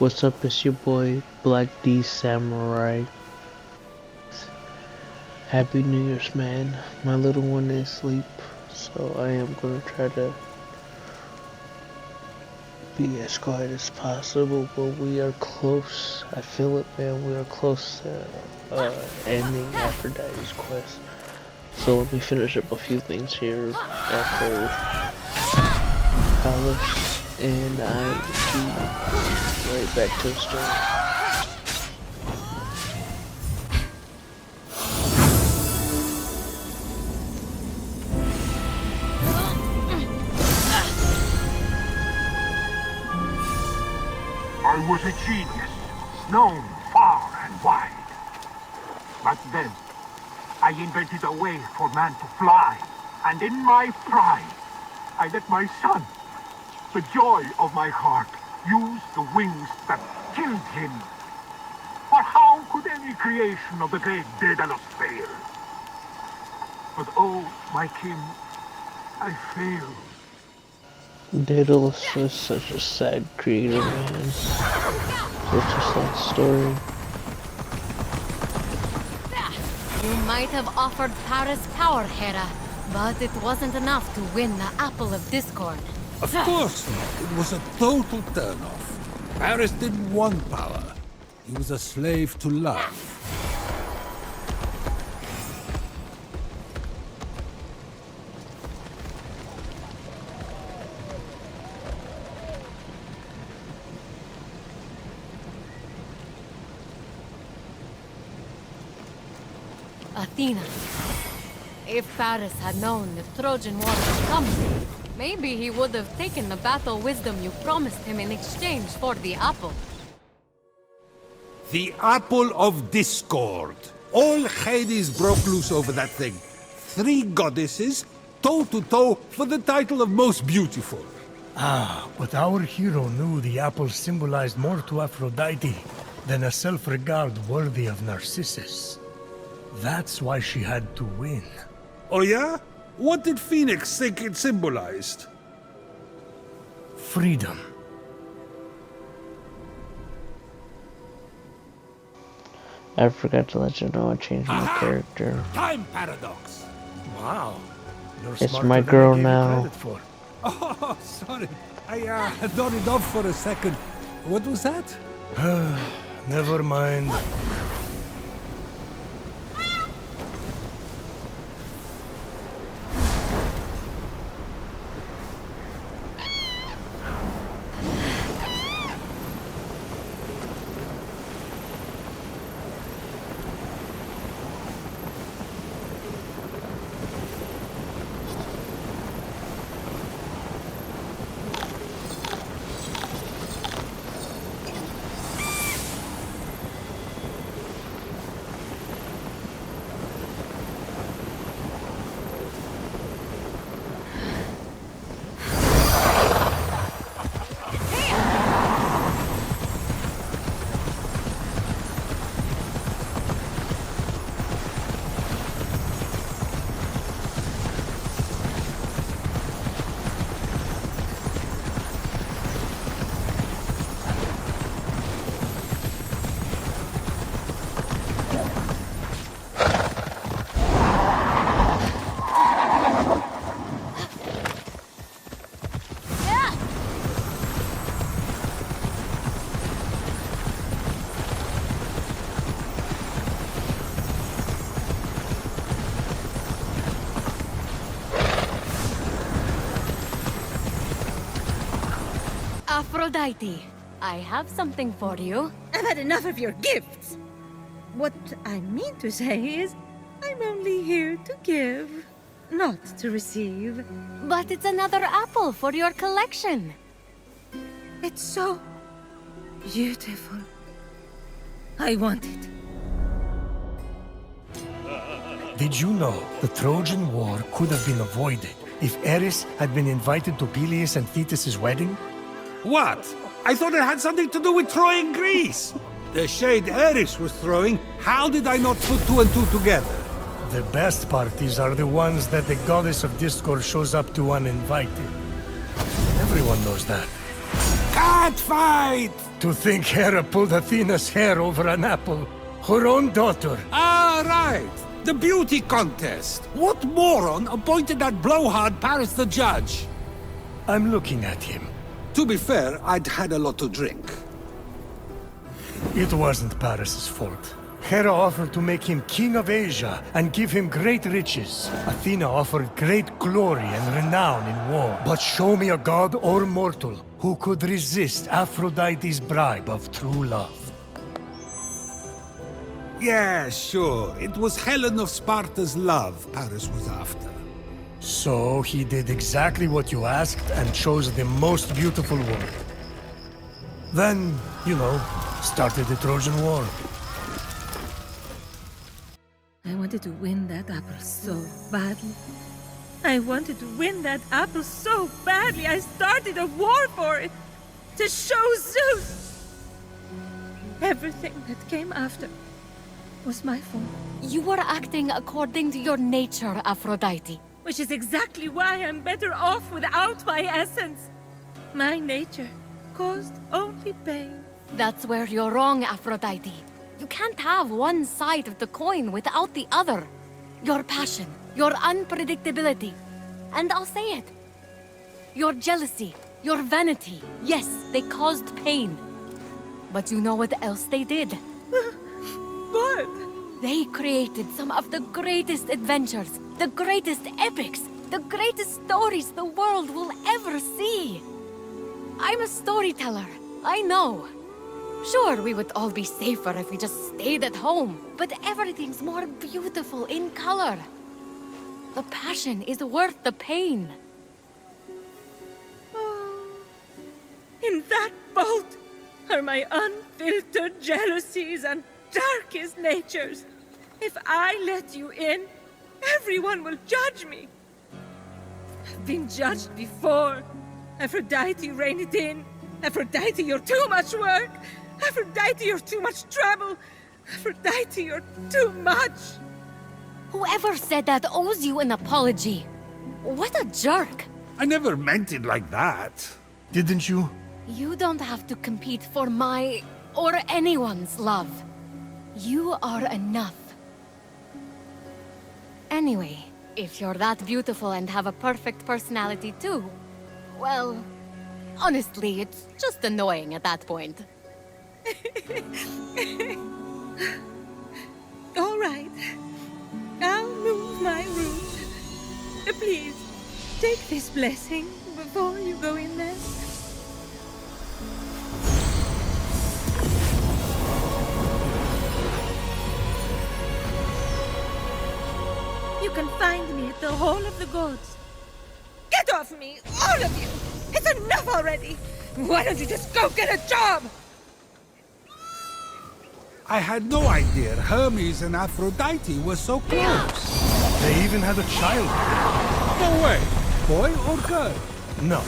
What's up? It's your boy Black D Samurai. Happy New Year's, man. My little one is asleep, so I am gonna try to be as quiet as possible, but we are close. I feel it, man. We are close to ending Aphrodite's quest. So let me finish up a few things here after Palace, and I will be right back to the story. I was a genius, known far and wide. But then, I invented a way for man to fly. And in my pride, I let my son, the joy of my heart, use the wings that killed him. For how could any creation of the great Daedalus fail? But oh, my king, I failed. Daedalus is such a sad creator, man. Such a sad story. You might have offered Paris power, Hera, but it wasn't enough to win the Apple of Discord. Of course not. It was a total turn-off. Paris didn't want power. He was a slave to love. Athena. If Paris had known the Trojan War was coming, maybe he would have taken the battle wisdom you promised him in exchange for the apple. The Apple of Discord. All Hades broke loose over that thing. 3 goddesses, toe-to-toe for the title of most beautiful. Ah, but our hero knew the apple symbolized more to Aphrodite than a self-regard worthy of Narcissus. That's why she had to win. Oh yeah? What did Phoenix think it symbolized? Freedom. I forgot to let you know I changed my character. Time paradox. Wow. You're It's smarter my than I girl gave you now. credit for. Oh, sorry. I nodded off for a second. What was that? Never mind. Aphrodite, I have something for you. I've had enough of your gifts. What I mean to say is, I'm only here to give, not to receive. But it's another apple for your collection. It's so beautiful. I want it. Did you know the Trojan War could have been avoided if Eris had been invited to Peleus and Thetis' wedding? What? I thought it had something to do with Troy and Greece. The shade Eris was throwing, how did I not put 2 and 2 together? The best parties are the ones that the goddess of discord shows up to uninvited. Everyone knows that. Ah! cat fight! To think Hera pulled Athena's hair over an apple. Her own daughter. Ah, right. The beauty contest. What moron appointed that blowhard Paris the judge? I'm looking at him. To be fair, I'd had a lot to drink. It wasn't Paris's fault. Hera offered to make him king of Asia and give him great riches. Athena offered great glory and renown in war. But show me a god or mortal who could resist Aphrodite's bribe of true love. Yeah, sure. It was Helen of Sparta's love Paris was after. So he did exactly what you asked and chose the most beautiful woman. Then, started the Trojan War. I wanted to win that apple so badly. I wanted to win that apple so badly. I started a war for it. To show Zeus. Everything that came after was my fault. You were acting according to your nature, Aphrodite. Which is exactly why I'm better off without my essence. My nature caused only pain. That's where you're wrong, Aphrodite. You can't have one side of the coin without the other. Your passion, your unpredictability, and I'll say it. Your jealousy, your vanity, yes, they caused pain. But you know what else they did? What? They created some of the greatest adventures, the greatest epics, the greatest stories the world will ever see. I'm a storyteller, I know. Sure, we would all be safer if we just stayed at home, but everything's more beautiful in color. The passion is worth the pain. Oh, in that boat are my unfiltered jealousies and darkest natures. If I let you in, everyone will judge me. I've been judged before. Aphrodite, rein it in. Aphrodite, you're too much work. Aphrodite, you're too much trouble. Aphrodite, you're too much. Whoever said that owes you an apology. What a jerk. I never meant it like that. Didn't you? You don't have to compete for my or anyone's love. You are enough. Anyway, if you're that beautiful and have a perfect personality too, well, honestly, it's just annoying at that point. All right. I'll move my route. Please, take this blessing before you go in there. You can find me at the Hall of the Gods. Get off me, all of you! It's enough already! Why don't you just go get a job? I had no idea Hermes and Aphrodite were so close. They even had a child. No way. Boy or girl? No.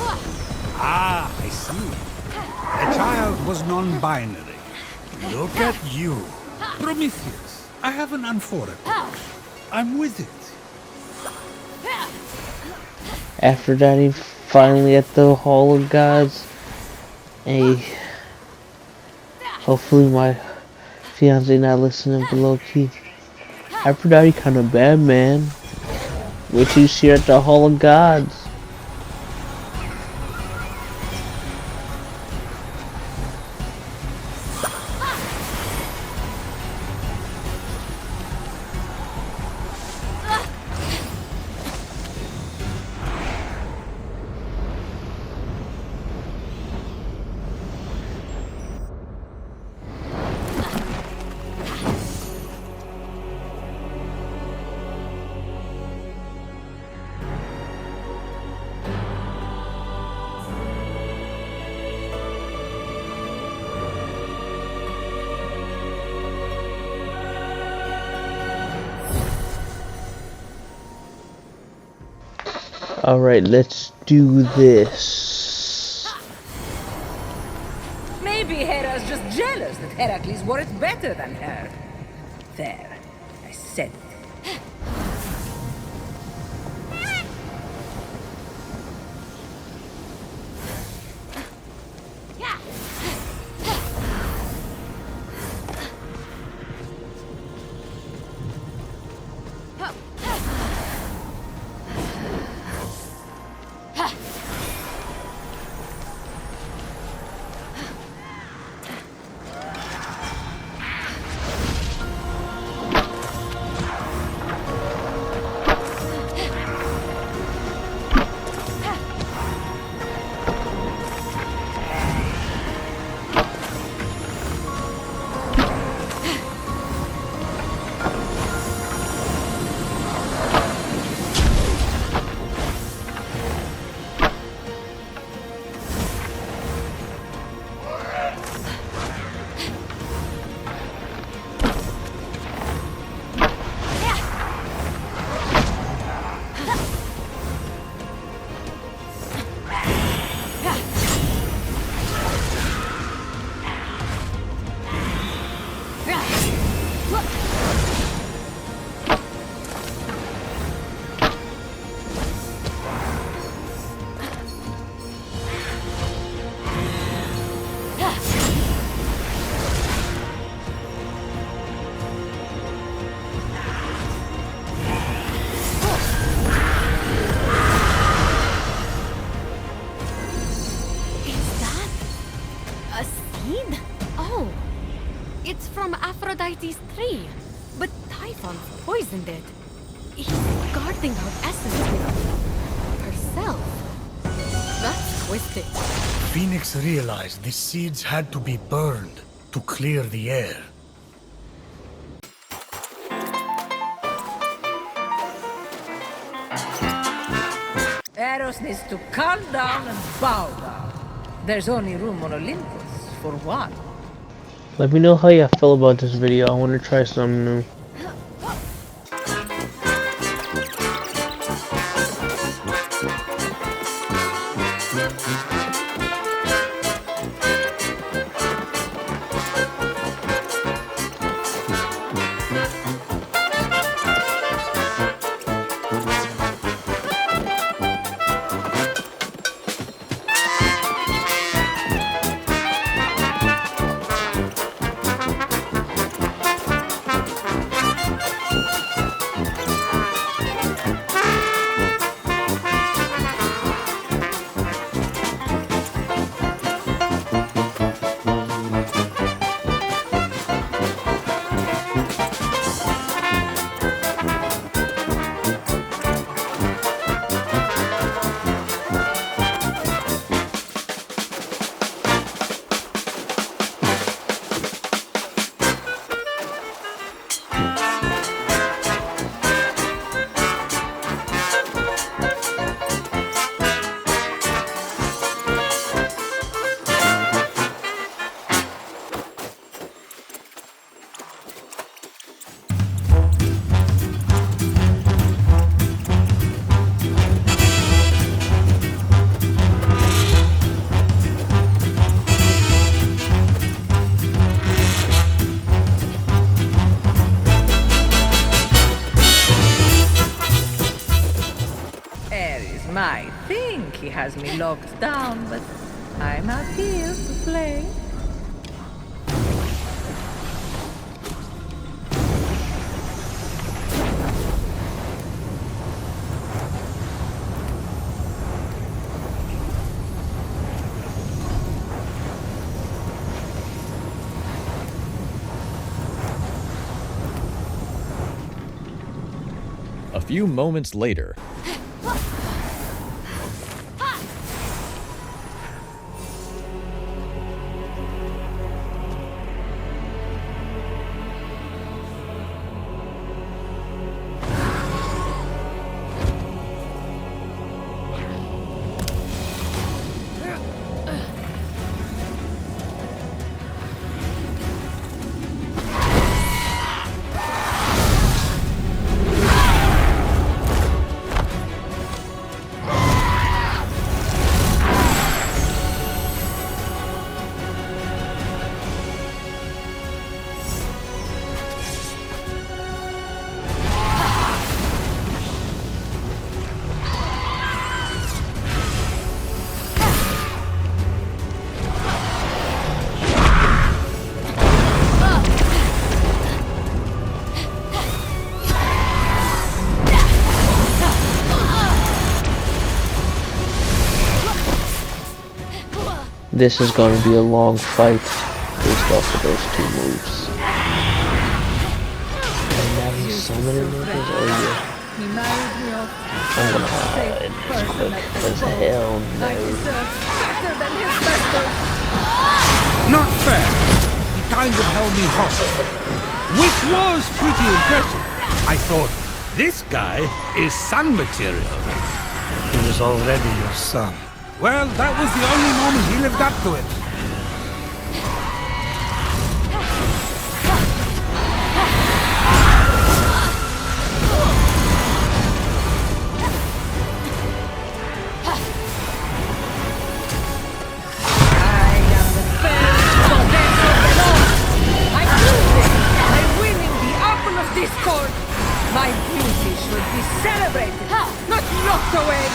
Ah, I see. The child was non-binary. Look at you. Prometheus, I have an amphora. I'm with it. Aphrodite finally at the Hall of Gods. Hey, hopefully my fiance not listening below key. Aphrodite kind of bad, man. Wait till you see her at the Hall of Gods. Alright, let's do this. Maybe Hera's just jealous that Heracles wore it better than her. There, I said it. seed? Oh, it's from Aphrodite's tree. But Typhon poisoned it. He's guarding our essence with herself. That's twisted. Phoenix realized the seeds had to be burned to clear the air. Eros needs to calm down and bow down. There's only room on Olympus for one. Let me know how you feel about this video. I want to try something new. Might think he has me locked down, but I'm out here to play. A few moments later. This is going to be a long fight based off of those two moves. And now he's summoning niggas? Oh yeah. I'm gonna hide as quick as hell no. Not fair. He kind of held me hostage, which was pretty impressive. I thought, this guy is sun material. He was already your son. Well, that was the only moment he lived up to it. I am the first goddess of the North. I proved it by winning the Apple of Discord. My beauty should be celebrated, not locked away.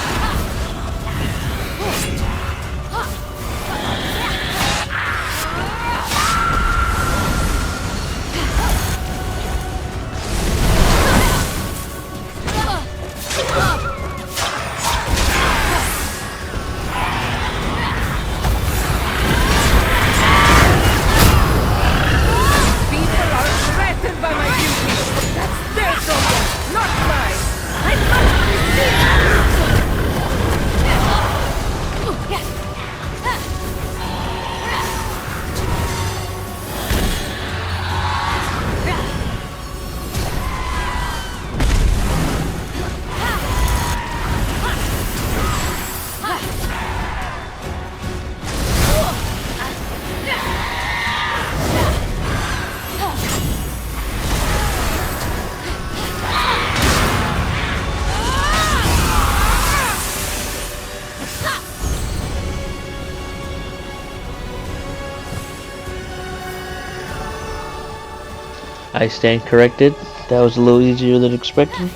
I stand corrected. That was a little easier than expected.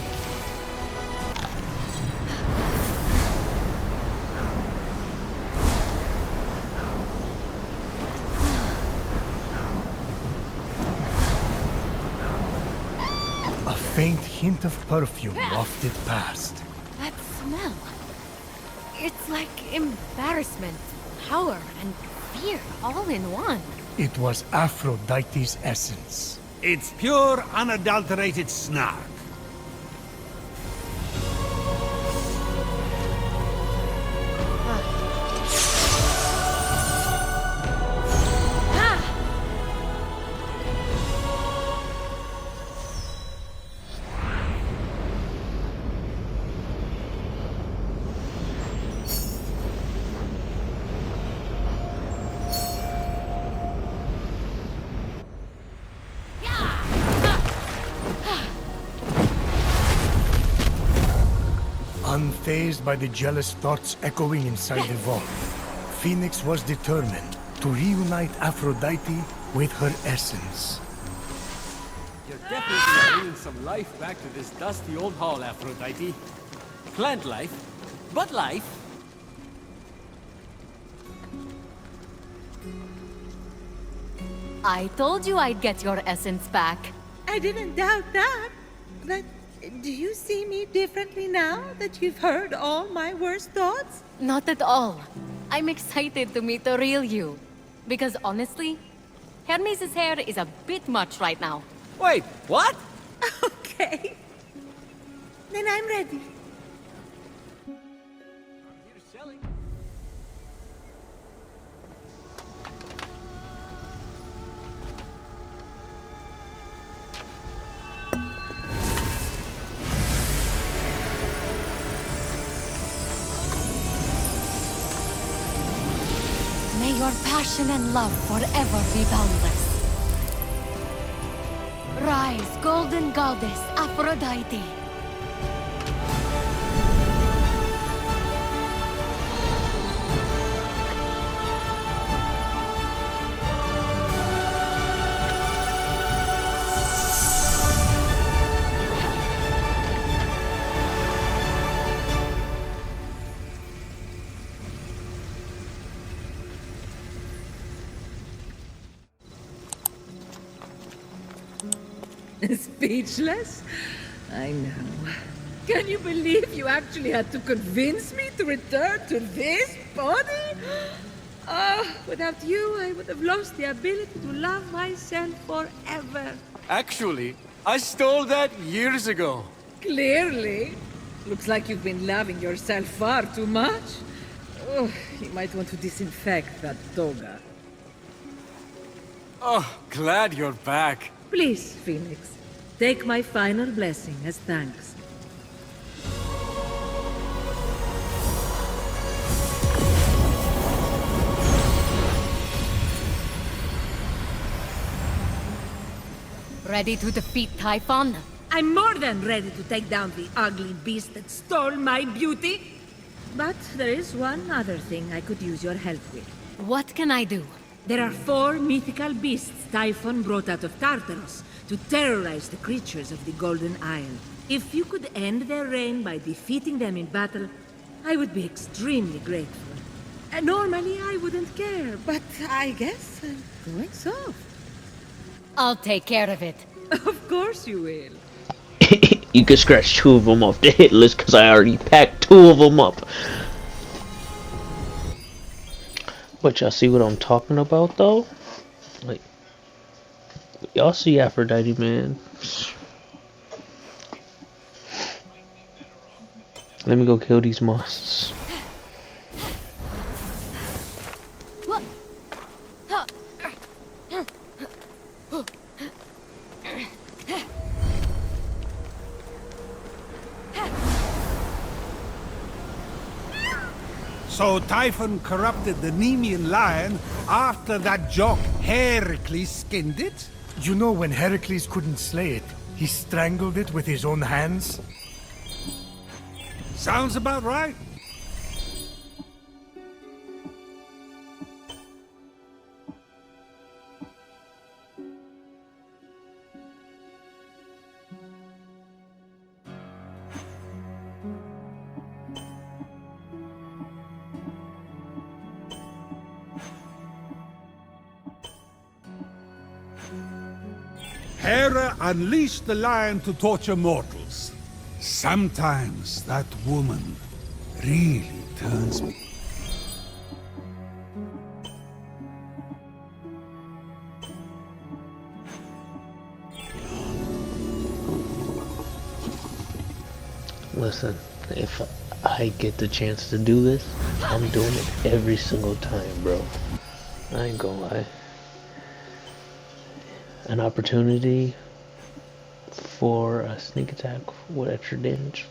A faint hint of perfume wafted past. That smell. It's like embarrassment, power, and fear all in one. It was Aphrodite's essence. It's pure, unadulterated snark. Unfazed by the jealous thoughts echoing inside the vault, Phoenix was determined to reunite Aphrodite with her essence. You're definitely bringing some life back to this dusty old hall, Aphrodite. Plant life, but life. I told you I'd get your essence back. I didn't doubt that. But do you see me differently now that you've heard all my worst thoughts? Not at all. I'm excited to meet the real you. Because honestly, Hermes' hair is a bit much right now. Wait, what? Okay. Then I'm ready. You're selling. May your passion and love forever be boundless. Rise, golden goddess Aphrodite. Speechless? I know. Can you believe you actually had to convince me to return to this body? Oh, without you, I would have lost the ability to love myself forever. Actually, I stole that years ago. Clearly. Looks like you've been loving yourself far too much. Oh, you might want to disinfect that toga. Oh, glad you're back. Please, Phoenix, take my final blessing as thanks. Ready to defeat Typhon? I'm more than ready to take down the ugly beast that stole my beauty. But there is one other thing I could use your help with. What can I do? There are 4 mythical beasts Typhon brought out of Tartarus to terrorize the creatures of the Golden Isle. If you could end their reign by defeating them in battle, I would be extremely grateful. Normally I wouldn't care, but I guess I'm going soft. I'll take care of it. Of course you will. You can scratch 2 of them off the hit list because I already packed 2 of them up. But y'all see what I'm talking about though? Like, y'all see Aphrodite, man. Let me go kill these monsters. So Typhon corrupted the Nemean lion after that jock Heracles skinned it? You know, when Heracles couldn't slay it, he strangled it with his own hands? Sounds about right. Hera unleashed the lion to torture mortals. Sometimes that woman really turns me. Listen, if I get the chance to do this, I'm doing it every single time, bro. I ain't gonna lie. An opportunity for a sneak attack with extra damage.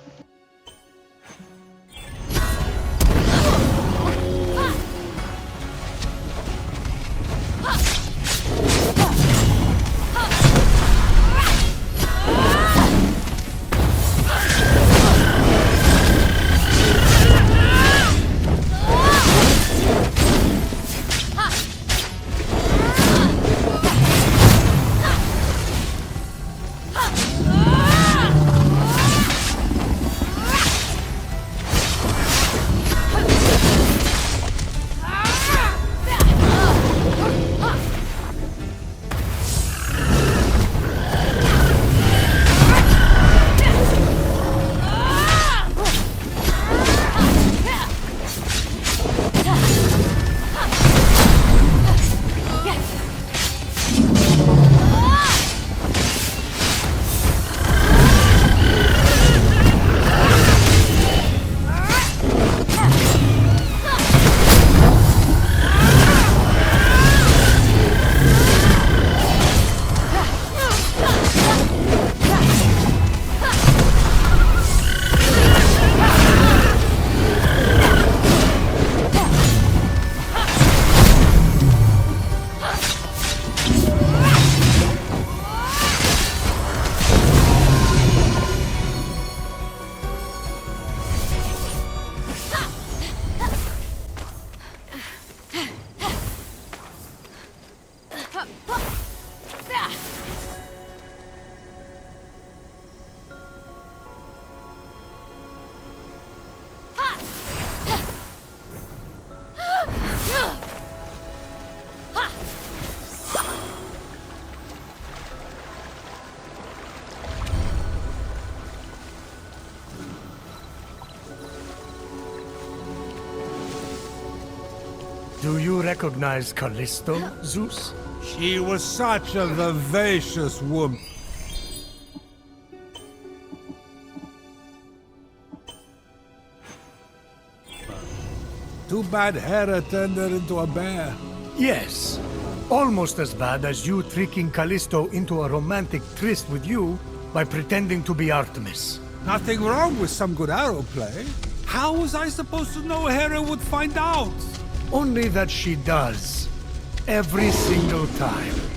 Do you recognize Callisto, Zeus? She was such a vivacious woman. Too bad Hera turned her into a bear. Yes. Almost as bad as you tricking Callisto into a romantic tryst with you by pretending to be Artemis. Nothing wrong with some good arrow play. How was I supposed to know Hera would find out? Only that she does. Every single time.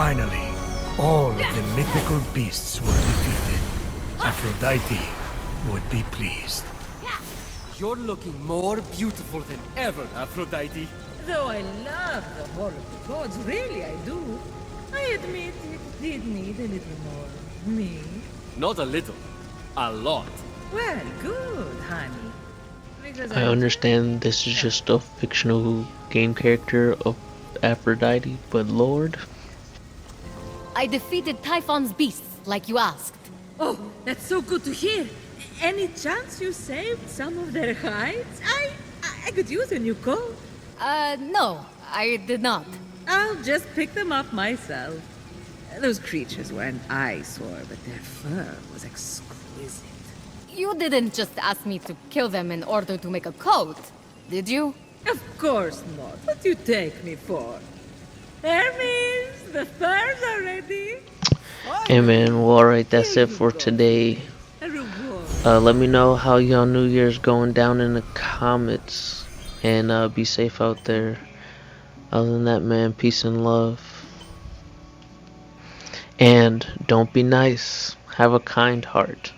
Finally, all of the mythical beasts were defeated. Aphrodite would be pleased. You're looking more beautiful than ever, Aphrodite. Though I love the Hall of the Gods, really I do. I admit it did need a little more me. Not a little, a lot. Well, good, honey. Because I understand this is just a fictional game character of Aphrodite, but Lord, I defeated Typhon's beasts, like you asked. Oh, that's so good to hear. Any chance you saved some of their hides? I could use a new coat. No, I did not. I'll just pick them up myself. Those creatures were an eyesore, but their fur was exquisite. You didn't just ask me to kill them in order to make a coat, did you? Of course not. What do you take me for? Hermes, the furs are ready. hey man, well alright, that's it for today. A reward. Let me know how y'all New Year's going down in the comments, and be safe out there. Other than that, man, peace and love. And don't be nice, have a kind heart.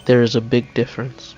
There is a big difference.